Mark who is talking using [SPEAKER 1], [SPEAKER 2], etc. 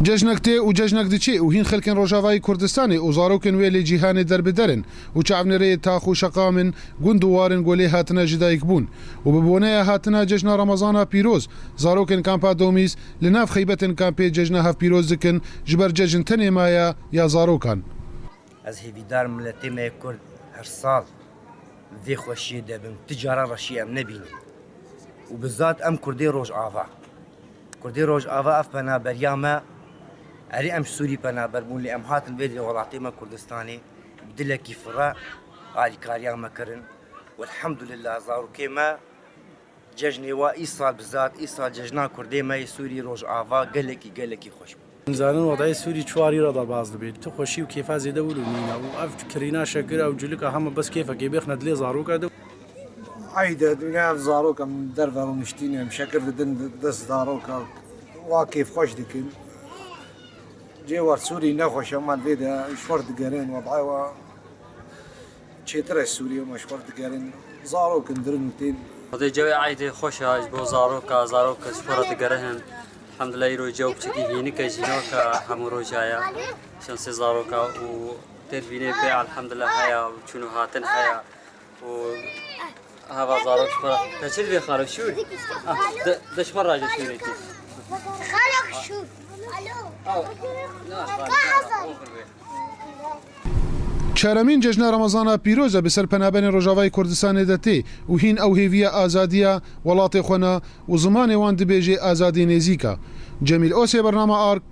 [SPEAKER 1] جەژنەك تێ و جەژنەك دچێ و هین خەلکن ڕۆژاوای کوردستانی و زارۆکن وێ لێ جیهانê دەربدەرن و چاونێرەیە تاخ و شەقا من گوند و وارن گۆلێ هاتنە ji dayk bûn û bi bonêya hatina cejna Remezana pîroz zarokên kampa Domîs li nav xeybetên kampê cejna hevpîroz dikin ji ber cejin tenê maya ya zarokan.
[SPEAKER 2] Ez hêvîdar milletê me Kurd her sal vê xweşiyê de bin ticara reşî em nebînin û bizat em Kurdê Rojava. Kurdê Rojava ev penaberiya me erê em Sûrî penaber bûn lê em hatin vê welatê me Kurdistanê dilekî fira alîkariya me kirin û elhemdulillah zarokê me cejnê wa îsal bizat îsal cejna Kurdê me yê Sûrî Rojava gelekî xweş bû.
[SPEAKER 3] زانن وضعی سوری چواری را باز دبید تو خوشی و کیفا زیده ولو نینا و اف کرینا شکر او جلک همه بس کیفا کی بخ ندلی زارو کده
[SPEAKER 4] عيدة دنيا زاروكا من درفة ومشتيني مشكر دن دس زاروكا واكيف خوش دكن جيوار سوري نخوش امان فيدا شفرد قارين وضعي و تشيترس سوري وما شفرد قارين زاروكا درنتين
[SPEAKER 5] هذا جوي عيدة خوش هاج بو زاروكا شفرد قارين الحمد لله يروي جوب تشكي هيني كجينوكا حمو روجايا شمس زاروكا و ترفيني بيع الحمد لله هيا وشنو هاتن هيا و هذا زاروك شفرة تشيل بي خالو شو ده شفرة راجع شو نيتي
[SPEAKER 6] خالق شو
[SPEAKER 1] چارەمین جەژنا Remezana pîroz e bi ser penaberên Rojavayê Kurdistanê de tê û hîn ew hêviya azadiya welatê xwe ne û zimanê wan dibêje azadî nêzik e. Cemîl Osê bername Ark